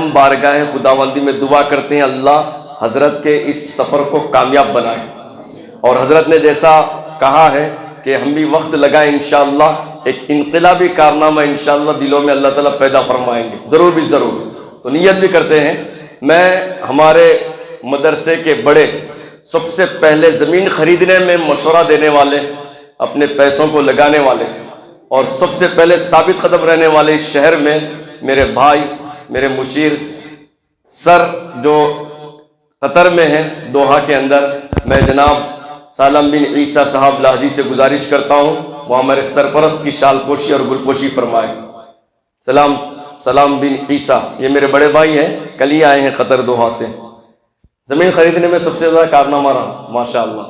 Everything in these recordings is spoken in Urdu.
ہم بارگاہ خداوندی میں دعا کرتے ہیں اللہ حضرت کے اس سفر کو کامیاب بنائے، اور حضرت نے جیسا کہا ہے کہ ہم بھی وقت لگائیں انشاءاللہ، ایک انقلابی کارنامہ انشاءاللہ دلوں میں اللہ تعالیٰ پیدا فرمائیں گے، ضرور بھی ضرور۔ تو نیت بھی کرتے ہیں۔ میں ہمارے مدرسے کے بڑے سب سے پہلے زمین خریدنے میں مشورہ دینے والے، اپنے پیسوں کو لگانے والے، اور سب سے پہلے ثابت قدم رہنے والے اس شہر میں میرے بھائی، میرے مشیر سر جو قطر میں ہیں دوحہ کے اندر، میں جناب سالم بن عیسیٰ صاحب لاہجی سے گزارش کرتا ہوں وہ ہمارے سرپرست کی شال پوشی اور گل پوشی فرمائے۔ سلام بن عیسیٰ، یہ میرے بڑے بھائی ہیں، کل ہی آئے ہیں قطر دوحہ سے۔ زمین خریدنے میں سب سے زیادہ کارنامہ رہا ماشاءاللہ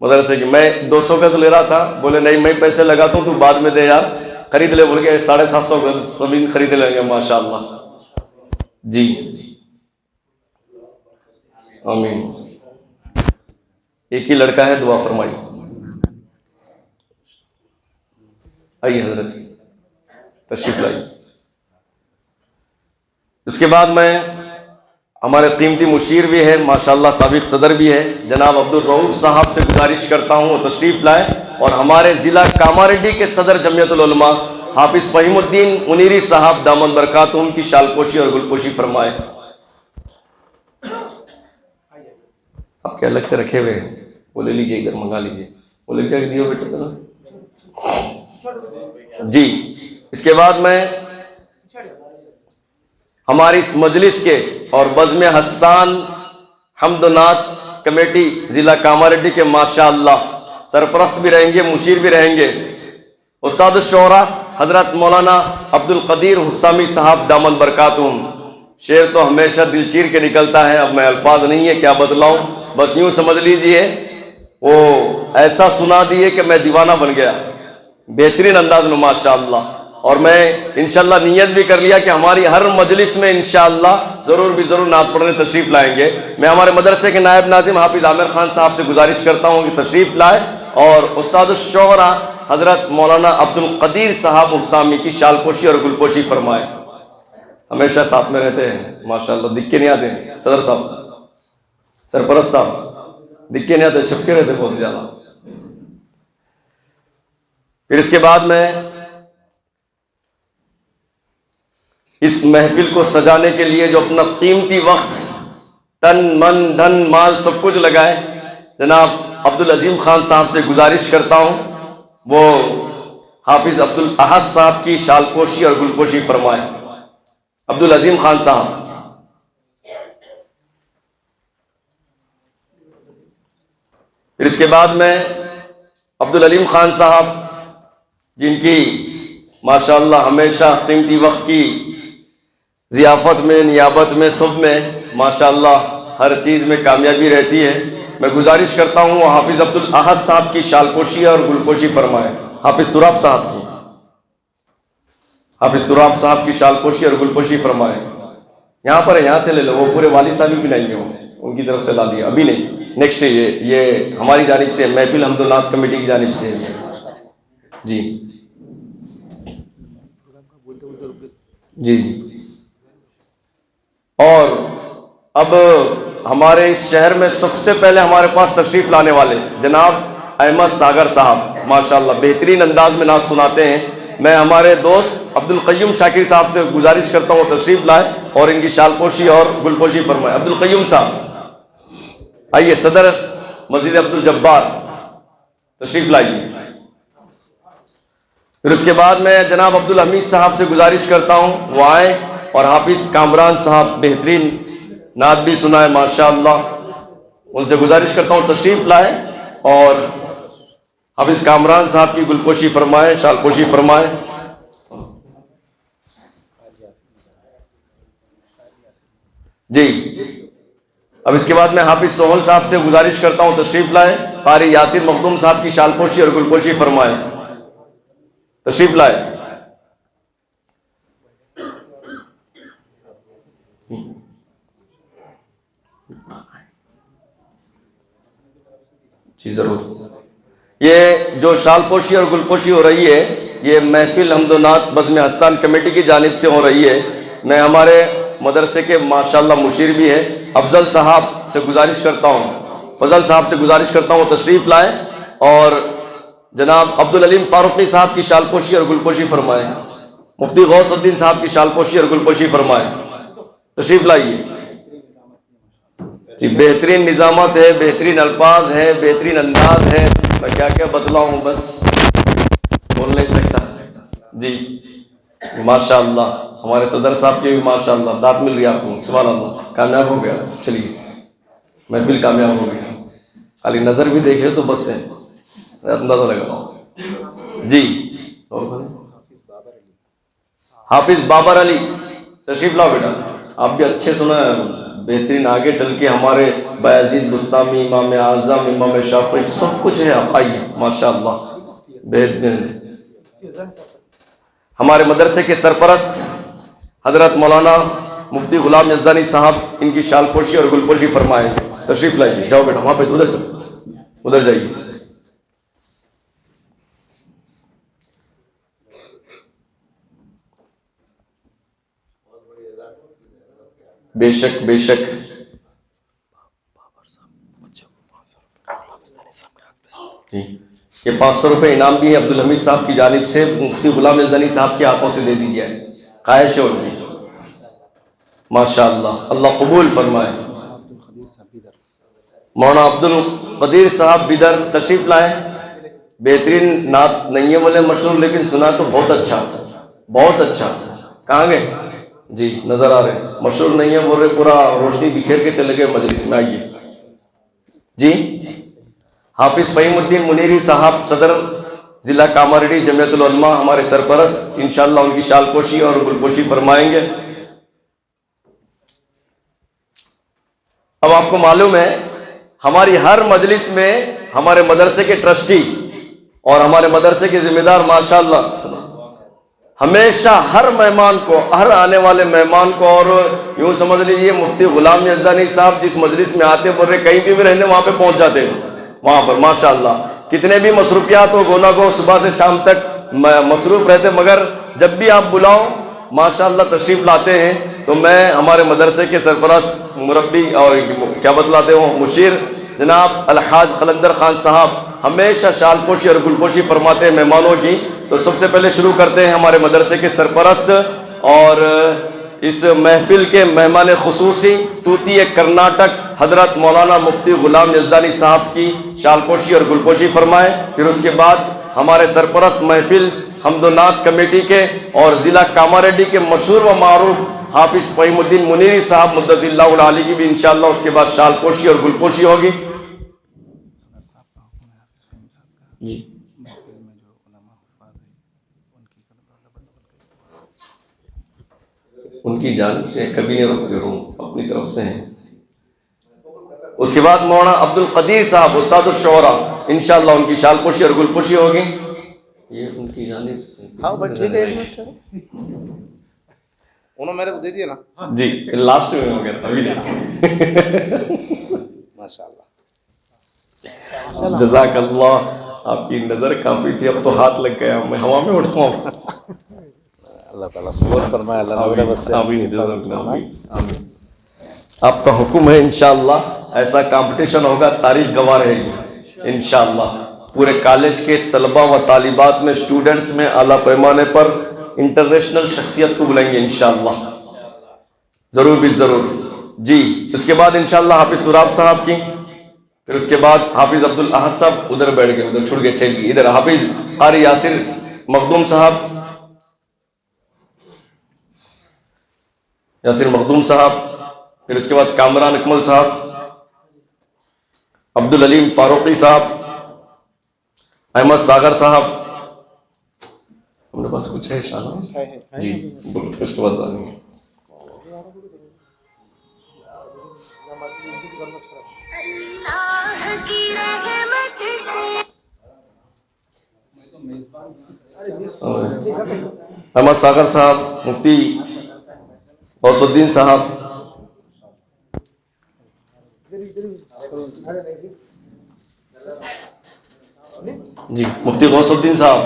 مدرسے کی۔ میں 200 گز لے رہا تھا، بولے نہیں میں پیسے لگاتا ہوں تو بعد میں دے یار، خرید لے، بول کے 750 گز زمین خرید لیں گے ماشاءاللہ۔ جی آمین۔ ایک ہی لڑکا ہے، دعا فرمائی۔ آئیے حضرت تشریف لائیے۔ اس کے بعد میں ہمارے قیمتی مشیر بھی ہے ماشاءاللہ، سابق صدر بھی ہے، جناب عبدالرؤوف صاحب سے گزارش کرتا ہوں وہ تشریف لائے، اور ہمارے ضلع کاماریڈی کے صدر جمعیت العلماء حافظ فہیم الدین منیری صاحب دامن برکاتہم کی شال پوشی اور گل پوشی فرمائے۔ آپ کے الگ سے رکھے ہوئے ہیں، وہ لے لیجیے، ادھر منگا لیجیے، وہ لے جا کے دیو بیٹا نا۔ جی اس کے بعد میں ہماری اس مجلس کے اور بزم حسان حمد و نعت کمیٹی ضلع کاماریڈی کے ماشاءاللہ سرپرست بھی رہیں گے، مشیر بھی رہیں گے، استاد الشعراء حضرت مولانا عبد القدیر حسامی صاحب دامن برکاتہم۔ شعر تو ہمیشہ دل چیر کے نکلتا ہے، اب میں الفاظ نہیں ہے کیا بتلاؤں، بس یوں سمجھ لیجئے وہ ایسا سنا دیے کہ میں دیوانہ بن گیا، بہترین انداز میں ماشاءاللہ۔ اور میں انشاءاللہ نیت بھی کر لیا کہ ہماری ہر مجلس میں انشاءاللہ ضرور بھی ضرور نعت پڑھنے تشریف لائیں گے۔ میں ہمارے مدرسے کے نائب ناظم حافظ عامر خان صاحب سے گزارش کرتا ہوں کہ تشریف لائے، اور استاد الشعراء حضرت مولانا عبد القدیر صاحب حسامی کی شال پوشی اور گل پوشی فرمائے۔ ہمیشہ ساتھ میں رہتے ہیں ماشاءاللہ، دکھ کے نہیں آتے ہیں، صدر صاحب سرپرست صاحب دکھ کے نہیں آتے، چھپ کے رہتے بہت زیادہ۔ پھر اس کے بعد میں اس محفل کو سجانے کے لیے جو اپنا قیمتی وقت، تن من دھن مال سب کچھ لگائے، جناب عبدالعظیم خان صاحب سے گزارش کرتا ہوں وہ حافظ عبدالاحد صاحب کی شال پوشی اور گل پوشی فرمائے۔ عبدالعظیم خان صاحب۔ پھر اس کے بعد میں عبدالعلیم خان صاحب جن کی ماشاءاللہ ہمیشہ قیمتی وقت کی ضیافت میں، نیابت میں، سب میں ماشاءاللہ ہر چیز میں کامیابی رہتی ہے، میں گزارش کرتا ہوں وہ حافظ عبدالاحد صاحب کی شال پوشی اور گل پوشی فرمائے۔ حافظ تراب صاحب کی، حافظ تراب صاحب کی شال پوشی اور گل پوشی فرمائے۔ یہاں پر ہے، یہاں سے لے لو، وہ پورے والد صاحب بھی لائیں گے، وہ ان کی طرف سے لا دیا، ابھی نہیں، نیکسٹ یہ ہماری جانب سے محفل حمد و نعت کمیٹی کی جانب سے جی جی جی۔ اور اب ہمارے اس شہر میں سب سے پہلے ہمارے پاس تشریف لانے والے جناب احمد ساگر صاحب ماشاءاللہ بہترین انداز میں نعت سناتے ہیں۔ میں ہمارے دوست عبدالقیوم شاکر صاحب سے گزارش کرتا ہوں تشریف لائے اور ان کی شال پوشی اور گل پوشی فرمائے۔ عبدالقیوم صاحب آئیے، صدر مسجد عبدالجبار تشریف لائیے۔ پھر اس کے بعد میں جناب عبدالحمید صاحب سے گزارش کرتا ہوں وہ آئیں، اور حافظ کامران صاحب بہترین نعت بھی سنائے ماشاءاللہ، ان سے گزارش کرتا ہوں تشریف لائے اور حافظ کامران صاحب کی گل پوشی فرمائے، شال پوشی فرمائے۔ جی اب اس کے بعد میں حافظ سہول صاحب سے گزارش کرتا ہوں تشریف لائے، قاری یاسر مخدوم صاحب کی شال پوشی اور گل پوشی فرمائے، تشریف لائے۔ جی ضرور۔ یہ جو شال پوشی اور گل پوشی ہو رہی ہے یہ محفل حمد و نعت بزم حسان کمیٹی کی جانب سے ہو رہی ہے۔ میں ہمارے مدرسے کے ماشاءاللہ مشیر بھی ہے، افضل صاحب سے گزارش کرتا ہوں، فضل صاحب سے گزارش کرتا ہوں تشریف لائیں اور جناب عبدالعلیم فاروقی صاحب کی شال پوشی اور گلپوشی فرمائیں، مفتی غوث الدین صاحب کی شال پوشی اور گلپوشی فرمائیں، تشریف لائیے جی۔ بہترین نظامت ہے، بہترین الفاظ ہے، بہترین انداز ہے، میں کیا کیا بتلاؤں، بس بول نہیں سکتا جی۔ ماشاءاللہ ہمارے صدر صاحب کے بھی ماشاءاللہ داد مل رہی آپ کو، سبحان اللہ، کامیاب ہو گیا، چلیے محفل کامیاب ہو گئی، خالی نظر بھی دیکھے تو بس ہے، اندازہ لگا جی۔ حافظ بابر علی تشریف لاؤ بیٹا، آپ بھی اچھے سنا ہے، بہترین، آگے چل کے ہمارے بایزید بستامی، امام اعظم، امام شافعی، سب کچھ ہے، آپ آئیے ماشاءاللہ بہترین۔ ہمارے مدرسے کے سرپرست حضرت مولانا مفتی غلام یزدانی صاحب ان کی شال پوشی اور گل پوشی فرمائیں، تشریف لائیے، جاؤ بیٹا وہاں پہ، ادھر جاؤ، ادھر جائیے۔ بے شک بے شک، جی یہ 500 روپے انعام بھی ہے عبدالحمید صاحب کی جانب سے، مفتی غلام یزدانی صاحب کے ہاتھوں سے دے دیجیے، خواہش ہے ان کی، ماشاءاللہ، اللہ قبول فرمائے۔ مولانا عبد القدیر صاحب بدر تشریف لائیں، بہترین نعت نہیں ہے بولے مشہور، لیکن سنا تو بہت اچھا، بہت اچھا، کہاں گئے جی، نظر آ رہے، مشہور نہیں ہے بول رہے، پورا روشنی بکھیر کے چلے گئے مجلس میں، آئیے جی۔ حافظ فہیم الدین منیری صاحب صدر ضلع کاماریڈی جمعیت العلماء، ہمارے سرپرست، انشاءاللہ ان کی شال پوشی اور گل پوشی فرمائیں گے۔ اب آپ کو معلوم ہے ہماری ہر مجلس میں ہمارے مدرسے کے ٹرسٹی اور ہمارے مدرسے کے ذمہ دار ماشاءاللہ ہمیشہ ہر مہمان کو، ہر آنے والے مہمان کو، اور یوں سمجھ لیجیے مفتی غلام یزدانی صاحب جس مجلس میں آتے بول رہے کہیں بھی رہنے وہاں پہ پہنچ جاتے ہیں، وہاں پر ماشاءاللہ کتنے بھی مصروفیات ہو، گونا گو صبح سے شام تک مصروف رہتے، مگر جب بھی آپ بلاؤ ماشاءاللہ تشریف لاتے ہیں۔ تو میں ہمارے مدرسے کے سرپرست مربی اور کیا بتلاتے ہوں مشیر جناب الحاج قلندر خان صاحب ہمیشہ شال پوشی اور گل پوشی فرماتے ہیں مہمانوں کی۔ تو سب سے پہلے شروع کرتے ہیں ہمارے مدرسے کے سرپرست اور اس محفل کے مہمان خصوصی توتی کرناٹک حضرت مولانا مفتی غلام یزدانی صاحب کی شال پوشی اور گل پوشی فرمائیں۔ پھر اس کے بعد ہمارے سرپرست محفل حمد و نعت کمیٹی کے اور ضلع کاماریڈی کے مشہور و معروف حافظ فہیم الدین منیری صاحب مدد اللہ العالی کی بھی انشاءاللہ اس کے بعد شال پوشی اور گل پوشی ہوگی جی۔ ان کی جانب سے کبھی نہیں رکھتے ہوں، اپنی طرف سے ہیں۔ اس کے بعد مولانا عبد القدیر صاحب استاد الشعراء انشاءاللہ ان کی شال پوشی اور گل پوشی ہوگی، یہ ان کی جانب سے۔ ہاں بھائی ٹھیک ہے، انہوں میرے کو دے دیے نا جی، لاسٹ میں ہو گیا ابھی ماشاءاللہ۔ جزاک اللہ، آپ کی نظر کافی تھی، اب تو ہاتھ لگ گیا، میں ہوا میں اڑتا ہوں۔ اللہ تعالیٰ قبول فرمائے، اللہ نظر بس سے آمین، جزاک اللہ، آمین۔ آپ کا حکم ہے انشاءاللہ ایسا کمپٹیشن ہوگا، تاریخ گواہ رہے گی انشاءاللہ، پورے کالج کے طلبہ و طالبات میں، اسٹوڈنٹس میں اعلیٰ پیمانے پر انٹرنیشنل شخصیت کو بلائیں گے انشاءاللہ، ضرور بھی ضرور جی۔ اس کے بعد انشاءاللہ حافظ سراب صاحب کی، پھر اس کے بعد حافظ عبد الاحد صاحب ادھر بیٹھ گئے، ادھر چھوڑ گئے، چلیے ادھر حافظ قاری یاسر مخدوم صاحب، یاسر مخدوم صاحب، پھر اس کے بعد کامران اکمل صاحب، عبدالعلیم فاروقی صاحب، احمد ساگر صاحب، ہمارے پاس کچھ ہے شاہ جی، اس کے بعد آئیں گے۔ احمد ساگر صاحب، مفتی غوث الدین صاحب جی، مفتی غوث الدین صاحب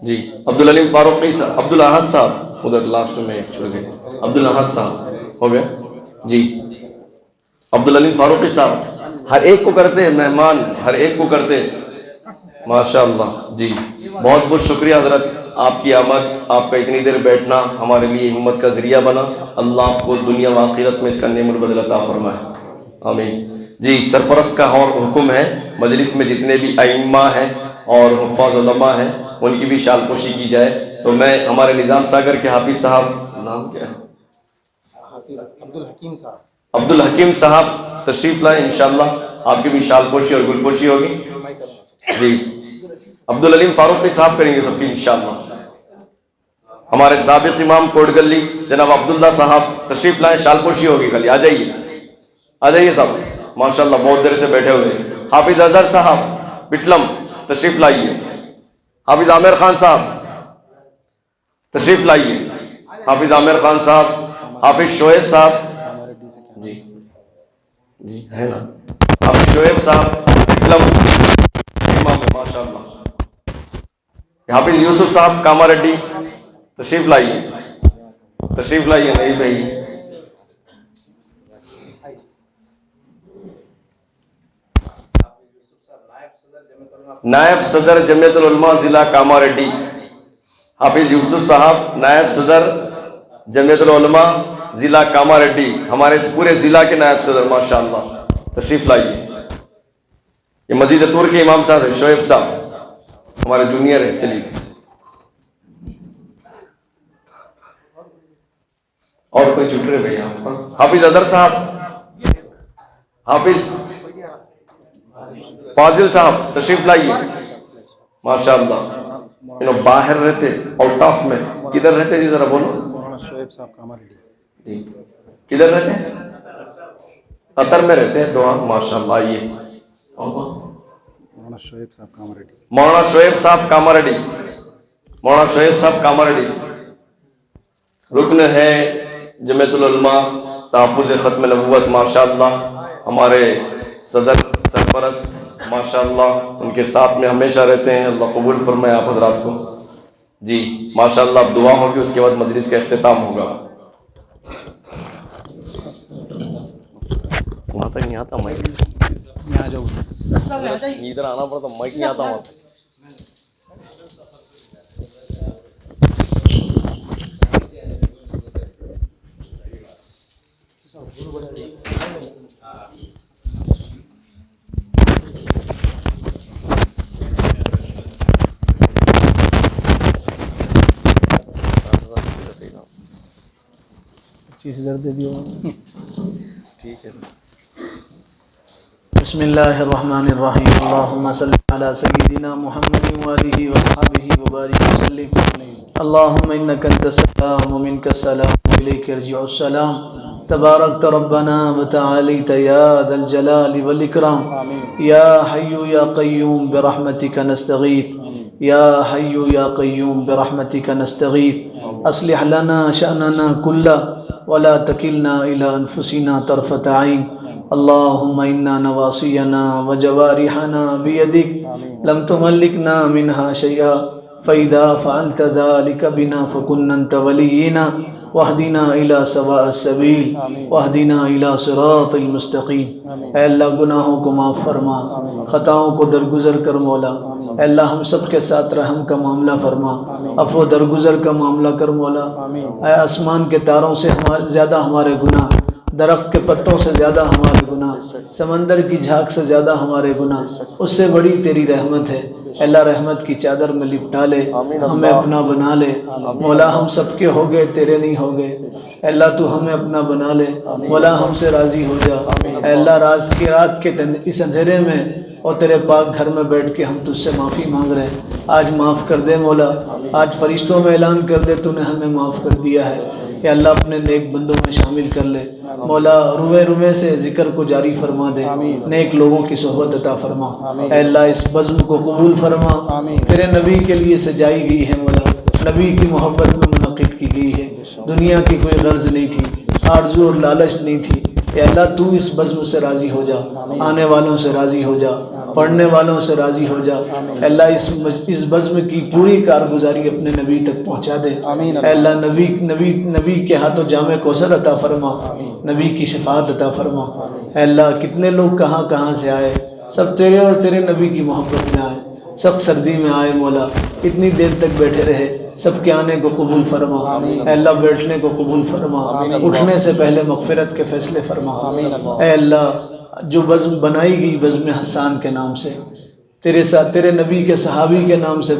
جی، عبدالعلیم فاروقی صاحب، عبد الاحد صاحب ادھر لاسٹ میں چھوڑ گئے۔ عبدالحق صاحب ہو گئے جی. عبدالعلیم فاروقی صاحب ہر ایک کو کرتے ہیں مہمان, ہر ایک کو کرتے ہیں. ماشاء اللہ جی, بہت بہت شکریہ حضرت, آپ کی آمد, آپ کا اتنی دیر بیٹھنا ہمارے لیے ہمت کا ذریعہ بنا. اللہ آپ کو دنیا و آخرت میں اس کا نعم البدل عطا فرمائے, آمین. جی, سرپرست کا اور حکم ہے مجلس میں جتنے بھی ائمہ ہیں اور حفاظ علماء ہیں ان کی بھی شال پوشی کی جائے. تو میں ہمارے نظام ساگر کے حافظ صاحب, نام کیا ہے, حافظ عبدالحکیم صاحب, عبدالحکیم صاحب تشریف لائیں, انشاءاللہ آپ کی بھی شال پوشی اور گل پوشی ہوگی. جی, عبدالعلیم فاروقی صاحب کریں گے سب کی انشاءاللہ. ہمارے سابق امام کوٹ گلی جناب عبداللہ صاحب تشریف لائیں, شال پوشی ہوگی کل, آ جائیے, آ جائیے صاحب, ماشاءاللہ بہت دیر سے بیٹھے ہوئے. حافظ اظہر صاحب پٹلم تشریف لائیے. حافظ عامر خان صاحب تشریف لائیے. حافظ عامر خان صاحب, حافظ شعیب صاحب جی جی ہے نا, حافظ شعیب صاحب پٹلم امام ہے ماشاءاللہ. حافظ یوسف صاحب کاماریڈی تشریف لائیے, تشریف لائیے. نہیں بھائی, نائب صدر جمعیت العلماء ضلع کاماریڈی حافظ یوسف صاحب, نائب صدر جمعیت العلماء ضلع کاماریڈی, ہمارے اس پورے ضلع کے نائب صدر ماشاءاللہ, تشریف لائیے. یہ مسجد طور کے امام صاحب ہے, شعیب صاحب ہمارے جونیئر ہیں. چلیے, اور کوئی چھوٹ رہے بھائی. حافظ اظہر صاحب, حافظ فاضل صاحب تشریف لائیے ماشاءاللہ. باہر رہتے, آؤٹ آف میں کدھر رہتے جی, ذرا بولو. مولانا شعیب صاحب کاماریڈی. کدھر رہتے ہیں, قطر میں رہتے ہیں. دعا ماشاءاللہ. آئیے, مولانا شعیب صاحب کاماریڈی. مولانا شعیب صاحب کاماریڈی, مولانا شعیب صاحب کاماریڈی رکن ہے جمعیت العلماء تحفظ ختم نبوت ماشاءاللہ. ہمارے صدر سرپرست ماشاءاللہ ان کے ساتھ میں ہمیشہ رہتے ہیں. اللہ قبول فرمائے آپ حضرات کو جی ماشاءاللہ. اب دعا ہوگی, اس کے بعد مجلس کا اختتام ہوگا. وہاں تک نہیں آتا مائک, یہاں جاؤ, ادھر آنا پڑتا, مائک نہیں آتا وہاں. چیز ادھر دے دیو. ٹھیک ہے. بسم اللہ الرحمن الرحیم. اللہم صلی علی سیدنا محمد وآلہ وصحبہ وبارک وسلم. اللہم انک انت السلام ومنک السلام والیک یرجع السلام. تبارکت ربنا وتعالیت یا ذا الجلال والاکرام. یا حی یا قیوم برحمتک نستغیث. یا حی یا قیوم برحمتک نستغیث. اصلح لنا شأننا کلہ ولا تکلنا الی انفسنا طرفۃ عین. اللهم إنا نواصينا وجوارحنا بيدك لم تملكنا منها شيئا فإذا فعلت ذلك بنا فكن أنت ولينا واهدنا إلى سواء السبيل واهدنا إلى صراط المستقيم. اے اللہ گناہوں کو معاف فرما, خطاؤں کو درگزر کر مولا. اے اللہ ہم سب کے ساتھ رحم کا معاملہ فرما, عفو درگزر کا معاملہ کر مولا. اے آسمان کے تاروں سے زیادہ ہمارے گناہ, درخت کے پتوں سے زیادہ ہمارے گناہ, سمندر کی جھاگ سے زیادہ ہمارے گناہ, اس سے بڑی تیری رحمت ہے. اللہ رحمت کی چادر میں لپٹا لے, ہمیں اپنا بنا لے. مولا ہم سب کے ہو گئے, تیرے نہیں ہو گئے. اللہ تو ہمیں اپنا بنا لے. مولا ہم سے راضی ہو جا. اے اللہ راز کی رات کے اس اندھیرے میں اور تیرے پاک گھر میں بیٹھ کے ہم تجھ سے معافی مانگ رہے ہیں. آج معاف کر دے مولا, آج فرشتوں میں اعلان کر دے تو نے ہمیں معاف کر دیا ہے. کہ اللہ اپنے نیک بندوں میں شامل کر لے. مولا روئے روئے سے ذکر کو جاری فرما دے, نیک لوگوں کی صحبت عطا فرما. اے اللہ اس بزم کو قبول فرما, تیرے نبی کے لیے سجائی گئی ہے مولا, نبی کی محبت میں منعقد کی گئی ہے. دنیا کی کوئی غرض نہیں تھی, آرزو اور لالچ نہیں تھی. اے اللہ تو اس بزم سے راضی ہو جا, آنے والوں سے راضی ہو جا. پڑھنے والوں سے راضی ہو جا اے اللہ اس بزم کی پوری کارگزاری اپنے نبی تک پہنچا دے اے اللہ نبی کے ہاتھوں جامع کوثر عطا فرما نبی کی شفاعت عطا فرما اے اللہ کتنے لوگ کہاں کہاں سے آئے سب تیرے اور تیرے نبی کی محبت میں آئے سخت سردی میں آئے مولا اتنی دیر تک بیٹھے رہے سب کے آنے کو قبول فرما اے اللہ بیٹھنے کو قبول فرما اٹھنے سے پہلے مغفرت کے فیصلے فرما اے اللہ جو بزم بنائی گئی بزم حسان کے نام سے تیرے ساتھ تیرے نبی کے صحابی کے نام سے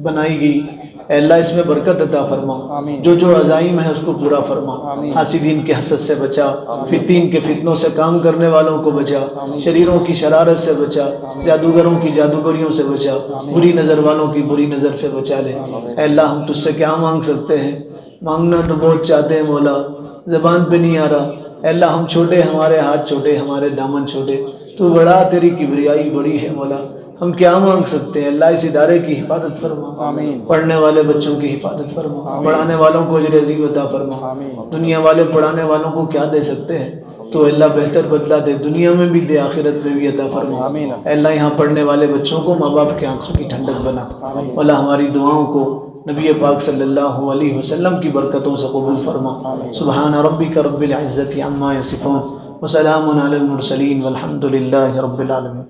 بنائی گئی اے اللہ اس میں برکت عطا فرما جو عزائم ہے اس کو پورا فرما حاسدین کے حسد سے بچا فتین کے فتنوں سے کام کرنے والوں کو بچا شریروں کی شرارت سے بچا جادوگروں کی جادوگریوں سے بچا بری نظر والوں کی بری نظر سے بچا لے اے اللہ ہم تجھ سے کیا مانگ سکتے ہیں مانگنا تو بہت چاہتے ہیں مولا زبان پہ نہیں آ رہا اے اللہ ہم چھوٹے ہمارے ہاتھ چھوٹے ہمارے دامن چھوٹے تو بڑا تیری کبریائی بڑی ہے مولا ہم کیا مانگ سکتے ہیں اللہ اس ادارے کی حفاظت فرما پڑھنے والے بچوں کی حفاظت فرما پڑھانے والوں کو اجر عظیم عطا فرما دنیا والے پڑھانے والوں کو کیا دے سکتے ہیں تو اللہ بہتر بدلہ دے دنیا میں بھی دے آخرت میں بھی عطا فرما اے اللہ یہاں پڑھنے والے بچوں کو ماں باپ کی آنکھوں کی ٹھنڈک بنا اللہ ہماری دعاؤں کو نبی پاک صلی اللہ علیہ وسلم کی برکتوں سے قبول فرما سبحان ربک رب العزت عما یصفون وسلام علی المرسلین والحمد للہ رب العالمین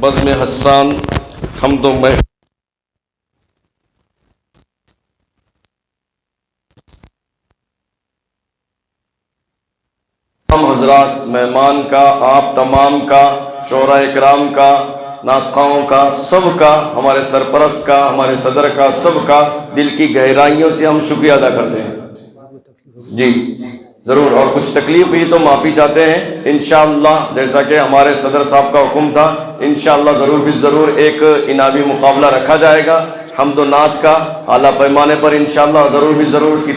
بزم حسان حمد و تمام حضرات مہمان کا آپ تمام کا شعراء اکرام کا ناطقاؤں کا سب کا ہمارے سرپرست کا ہمارے صدر کا سب کا دل کی گہرائیوں سے ہم شکریہ ادا کرتے ہیں جی ضرور اور کچھ تکلیف ہوئی تو معافی چاہتے ہیں انشاءاللہ جیسا کہ ہمارے صدر صاحب کا حکم تھا انشاءاللہ ضرور بھی ضرور ایک انعامی مقابلہ رکھا جائے گا حمد و نعت کا اعلیٰ پیمانے پر انشاءاللہ ضرور بھی ضرور اس کی